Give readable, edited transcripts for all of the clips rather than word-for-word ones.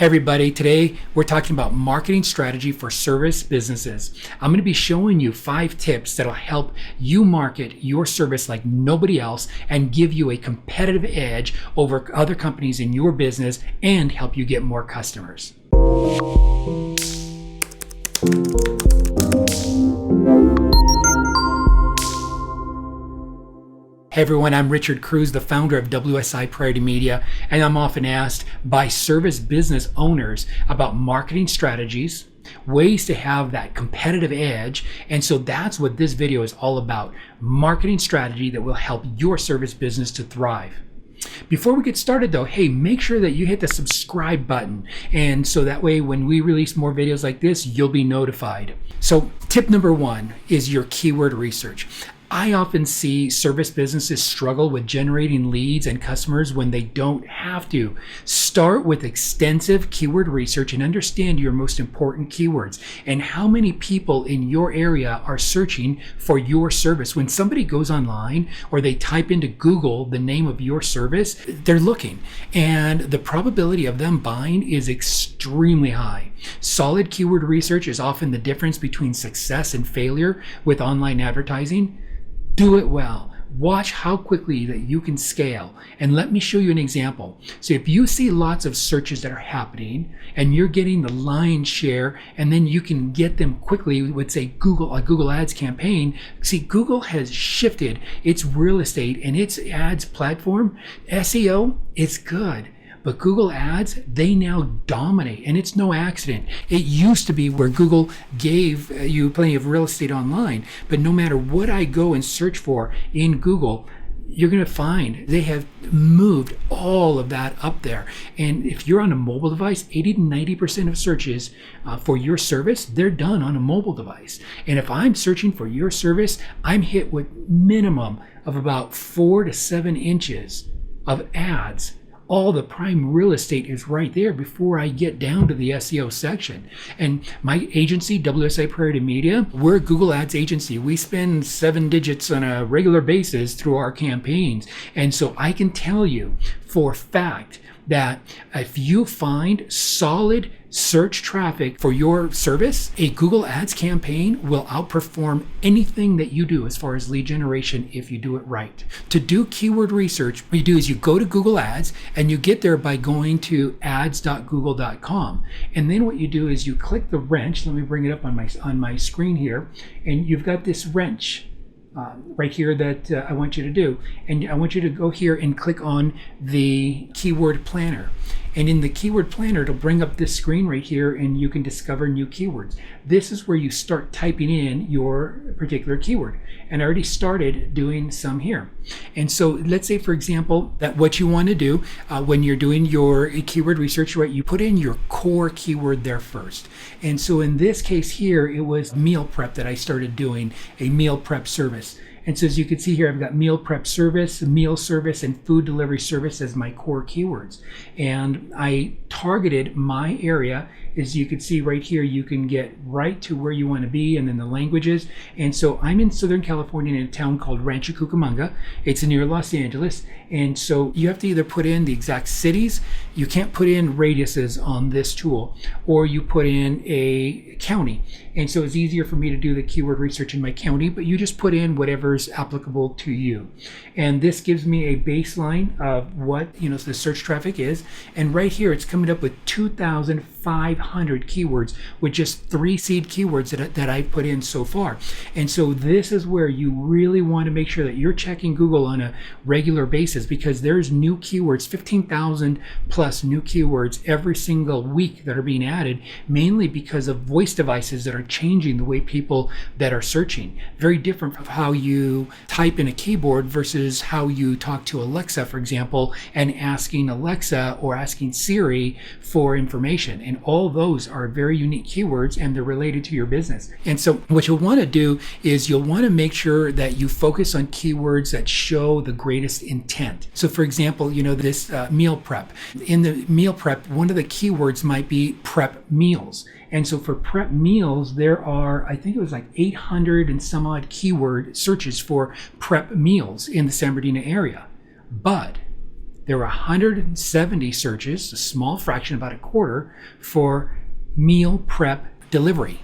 Hey everybody, today we're talking about marketing strategy for service businesses. I'm going to be showing you 5 tips that'll help you market your service like nobody else and give you a competitive edge over other companies in your business and help you get more customers. Hey everyone, I'm Richard Cruz, the founder of WSI Priority Media, and I'm often asked by service business owners about marketing strategies, ways to have that competitive edge, and so that's what this video is all about, marketing strategy that will help your service business to thrive. Before we get started though, hey, make sure that you hit the subscribe button, and so that way when we release more videos like this, you'll be notified. So tip number 1 is your keyword research. I often see service businesses struggle with generating leads and customers when they don't have to. Start with extensive keyword research and understand your most important keywords and how many people in your area are searching for your service. When somebody goes online or they type into Google the name of your service, they're looking, and the probability of them buying is extremely high. Solid keyword research is often the difference between success and failure with online advertising. Do it well. Watch how quickly that you can scale. And let me show you an example. So if you see lots of searches that are happening and you're getting the lion's share, and then you can get them quickly with, say, Google, a Google Ads campaign. See, Google has shifted its real estate and its ads platform. SEO, it's good. But Google Ads, they now dominate, and it's no accident. It used to be where Google gave you plenty of real estate online, but no matter what I go and search for in Google, you're going to find they have moved all of that up there. And if you're on a mobile device, 80 to 90% of searches for your service, they're done on a mobile device. And if I'm searching for your service, I'm hit with minimum of about 4 to 7 inches of ads. All the prime real estate is right there before I get down to the SEO section. And my agency, WSI Priority Media, we're a Google Ads agency. We spend 7 digits on a regular basis through our campaigns. And so I can tell you for a fact that if you find solid search traffic for your service, a Google Ads campaign will outperform anything that you do as far as lead generation if you do it right. To do keyword research, what you do is you go to Google Ads, and you get there by going to ads.google.com. And then what you do is you click the wrench. Let me bring it up on my screen here, and you've got this wrench right here that I want you to do. And I want you to go here and click on the keyword planner. And in the keyword planner, it'll bring up this screen right here, and you can discover new keywords. This is where you start typing in your particular keyword. And I already started doing some here. And so let's say, for example, that what you want to do when you're doing your keyword research, right, you put in your core keyword there first. And so in this case here, it was meal prep that I started doing, a meal prep service. And so as you can see here, I've got meal prep service, meal service, and food delivery service as my core keywords. And I targeted my area. As you can see right here, you can get right to where you want to be, and then the languages. And so I'm in Southern California in a town called Rancho Cucamonga. It's near Los Angeles. And so you have to either put in the exact cities. You can't put in radiuses on this tool, or you put in a county. And so it's easier for me to do the keyword research in my county, but you just put in whatever's applicable to you. And this gives me a baseline of what the search traffic is. And right here, it's coming up with 2,500 keywords with just 3 seed keywords that I've put in so far. And so this is where you really want to make sure that you're checking Google on a regular basis, because there's new keywords, 15,000 plus new keywords every single week that are being added, mainly because of voice devices that are changing the way people that are searching. Very different from how you type in a keyboard versus how you talk to Alexa, for example, and asking Alexa or asking Siri for information. And all those are very unique keywords, and they're related to your business. And so what you'll want to do is you'll want to make sure that you focus on keywords that show the greatest intent. So for example, this meal prep. In the meal prep, one of the keywords might be prep meals. And so for prep meals, there are, I think it was like 800 and some odd keyword searches for prep meals in the San Bernardino area. But there were 170 searches, a small fraction, about a quarter, for meal prep delivery.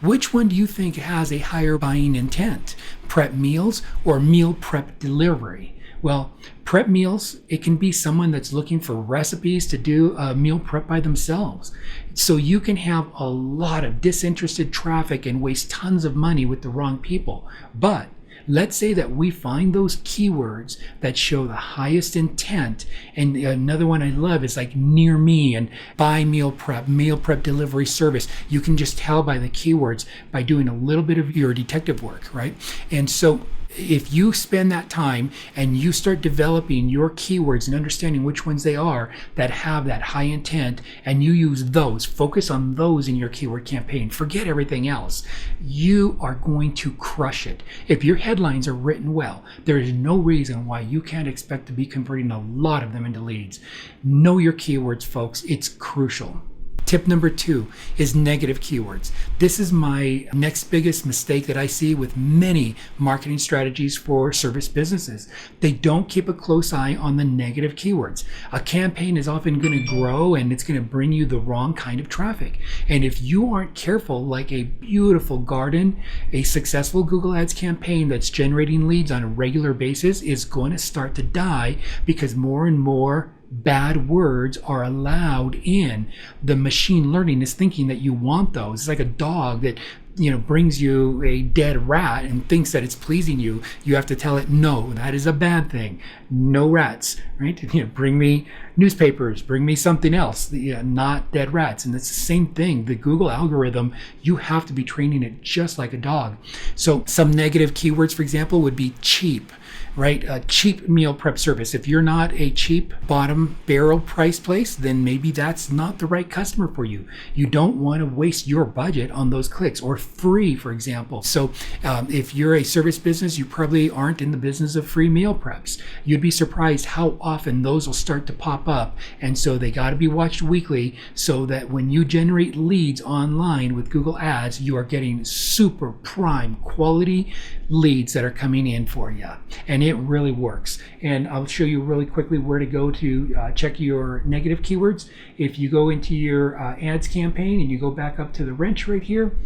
Which one do you think has a higher buying intent? Prep meals or meal prep delivery? Well, prep meals, it can be someone that's looking for recipes to do a meal prep by themselves. So you can have a lot of disinterested traffic and waste tons of money with the wrong people. But let's say that we find those keywords that show the highest intent. And another one I love is like near me and buy meal prep delivery service. You can just tell by the keywords by doing a little bit of your detective work, right? And so if you spend that time and you start developing your keywords and understanding which ones they are that have that high intent, and you use those, focus on those in your keyword campaign, forget everything else, you are going to crush it. If your headlines are written well, there is no reason why you can't expect to be converting a lot of them into leads. Know your keywords, folks. It's crucial. Tip number 2 is negative keywords. This is my next biggest mistake that I see with many marketing strategies for service businesses. They don't keep a close eye on the negative keywords. A campaign is often going to grow and it's going to bring you the wrong kind of traffic. And if you aren't careful, like a beautiful garden, a successful Google Ads campaign that's generating leads on a regular basis is going to start to die because more and more bad words are allowed in. The machine learning is thinking that you want those. It's like a dog that brings you a dead rat and thinks that it's pleasing you. You have to tell it, no, that is a bad thing. No rats, right? Bring me newspapers, bring me something else, not dead rats. And it's the same thing. The Google algorithm, you have to be training it just like a dog. So some negative keywords, for example, would be cheap. Right? A cheap meal prep service. If you're not a cheap bottom barrel price place, then maybe that's not the right customer for you. You don't want to waste your budget on those clicks. Or free, for example. So if you're a service business, you probably aren't in the business of free meal preps. You'd be surprised how often those will start to pop up. And so they got to be watched weekly so that when you generate leads online with Google Ads, you are getting super prime quality leads that are coming in for you. And it really works. And I'll show you really quickly where to go to check your negative keywords. If you go into your ads campaign and you go back up to the wrench right here,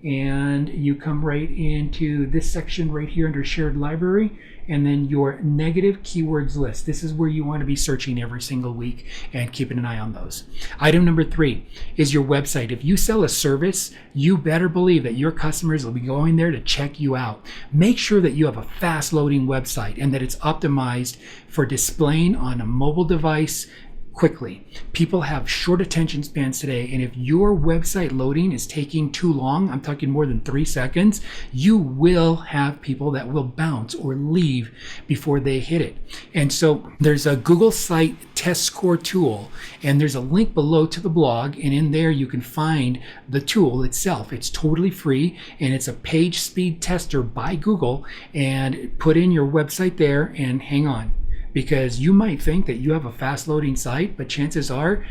and you come right into this section right here under shared library, and then your negative keywords list. This is where you want to be searching every single week and keeping an eye on those. Item number 3 is your website. If you sell a service, you better believe that your customers will be going there to check you out. Make sure that you have a fast loading website and that it's optimized for displaying on a mobile device quickly. People have short attention spans today, and if your website loading is taking too long, I'm talking more than 3 seconds, you will have people that will bounce or leave before they hit it. And so there's a Google Site Test Score tool, and there's a link below to the blog, and in there you can find the tool itself. It's totally free, and it's a page speed tester by Google, and put in your website there and hang on. Because you might think that you have a fast loading site, but chances are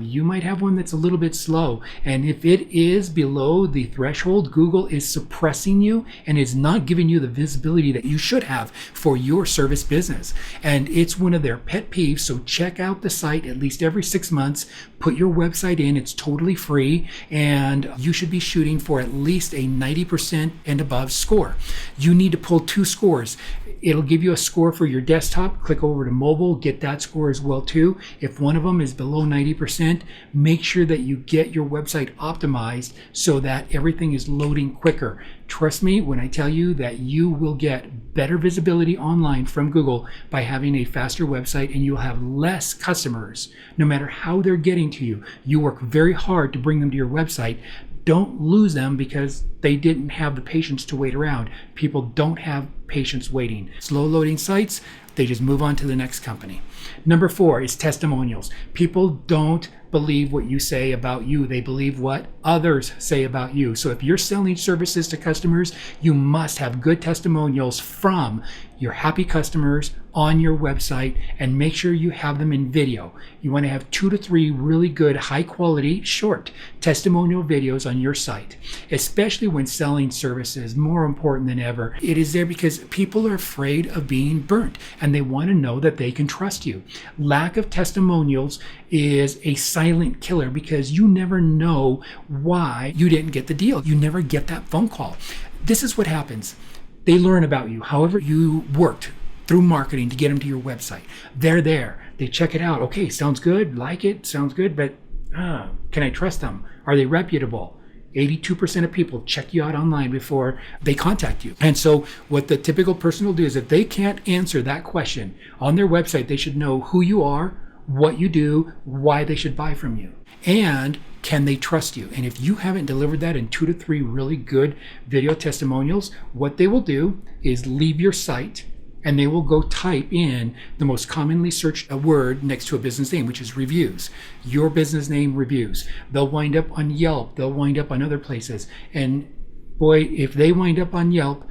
you might have one that's a little bit slow. And if it is below the threshold, Google is suppressing you and is not giving you the visibility that you should have for your service business. And it's one of their pet peeves. So check out the site at least every 6 months. Put your website in. It's totally free. And you should be shooting for at least a 90% and above score. You need to pull 2 scores. It'll give you a score for your desktop. Click over to mobile, get that score as well too. If one of them is below 90%, make sure that you get your website optimized so that everything is loading quicker. Trust me when I tell you that you will get better visibility online from Google by having a faster website, and you'll have less customers no matter how they're getting to you. You work very hard to bring them to your website. Don't lose them because they didn't have the patience to wait around. People don't have patience waiting. Slow loading sites, they just move on to the next company. Number 4 is testimonials. People don't believe what you say about you. They believe what others say about you. So if you're selling services to customers, you must have good testimonials from your happy customers on your website, and make sure you have them in video. You want to have 2 to 3 really good, high quality, short testimonial videos on your site, especially when selling services. More important than ever, it is there because people are afraid of being burnt and they want to know that they can trust you. Lack of testimonials is a silent killer because you never know why you didn't get the deal. You never get that phone call. This is what happens. They learn about you, however you worked through marketing to get them to your website. They're there. They check it out. Okay, sounds good. Like it. Sounds good. But can I trust them? Are they reputable? 82% of people check you out online before they contact you. And so what the typical person will do is if they can't answer that question on their website, they should know who you are, what you do, why they should buy from you, and can they trust you? And if you haven't delivered that in 2 to 3 really good video testimonials, what they will do is leave your site and they will go type in the most commonly searched word next to a business name, which is reviews. Your business name, reviews. They'll wind up on Yelp. They'll wind up on other places. And boy, if they wind up on Yelp,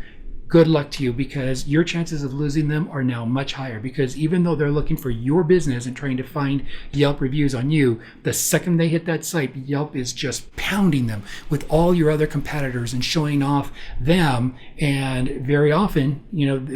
good luck to you, because your chances of losing them are now much higher, because even though they're looking for your business and trying to find Yelp reviews on you, the second they hit that site, Yelp is just pounding them with all your other competitors and showing off them. And very often,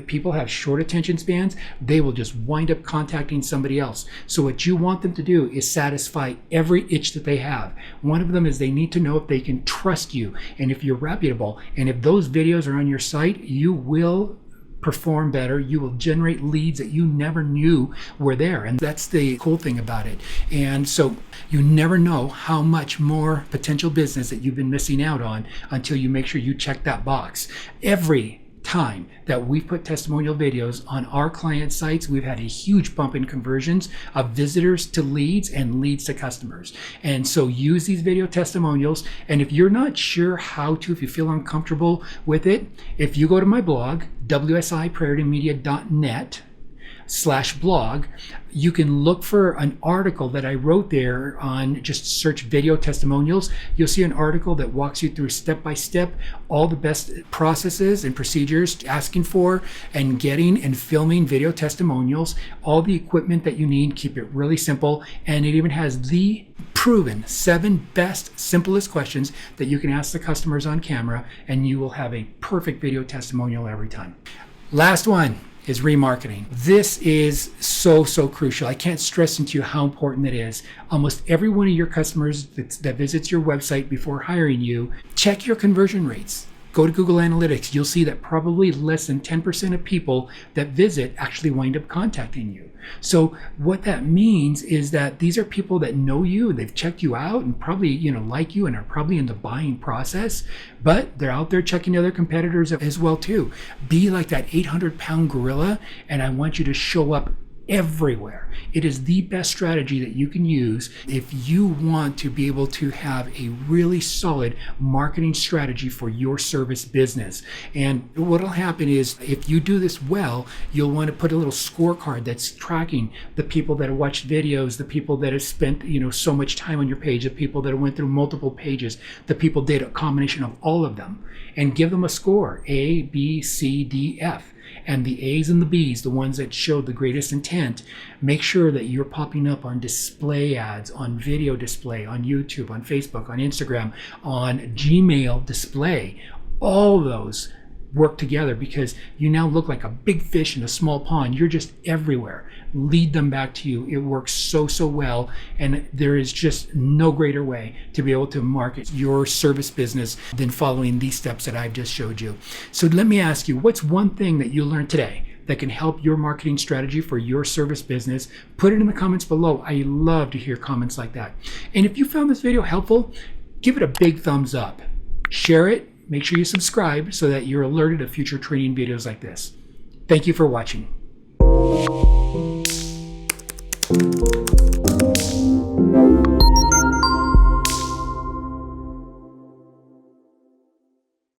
people have short attention spans. They will just wind up contacting somebody else. So what you want them to do is satisfy every itch that they have. One of them is they need to know if they can trust you and if you're reputable. And if those videos are on your site, you will perform better. You will generate leads that you never knew were there. And that's the cool thing about it. And so you never know how much more potential business that you've been missing out on until you make sure you check that box. Every time that we put testimonial videos on our client sites, we've had a huge bump in conversions of visitors to leads and leads to customers. And so use these video testimonials. And if you're not sure how to, if you feel uncomfortable with it, if you go to my blog, wsiprioritymedia.net/blog, you can look for an article that I wrote there on, just search video testimonials. You'll see an article that walks you through step by step all the best processes and procedures asking for and getting and filming video testimonials, all the equipment that you need. Keep it really simple. And it even has the proven 7 best, simplest questions that you can ask the customers on camera, and you will have a perfect video testimonial every time. Last one is remarketing. This is so crucial. I can't stress into you how important it is. Almost every one of your customers that visits your website before hiring you, check your conversion rates. Go to Google Analytics. You'll see that probably less than 10% of people that visit actually wind up contacting you. So what that means is that these are people that know you, they've checked you out and probably, like you and are probably in the buying process, but they're out there checking other competitors as well too. Be like that 800-pound gorilla, and I want you to show up everywhere. It is the best strategy that you can use if you want to be able to have a really solid marketing strategy for your service business. And what'll happen is if you do this well, you'll want to put a little scorecard that's tracking the people that have watched videos, the people that have spent so much time on your page, the people that went through multiple pages, the people did a combination of all of them, and give them a score, A, B, C, D, F. And the A's and the B's, the ones that showed the greatest intent, make sure that you're popping up on display ads, on video display, on YouTube, on Facebook, on Instagram, on Gmail display. All those work together because you now look like a big fish in a small pond. You're just everywhere. Lead them back to you. It works so well, and there is just no greater way to be able to market your service business than following these steps that I've just showed you. So let me ask you, what's one thing that you learned today that can help your marketing strategy for your service business? Put it in the comments below. I love to hear comments like that. And if you found this video helpful, give it a big thumbs up. Share it. Make sure you subscribe so that you're alerted of future training videos like this. Thank you for watching.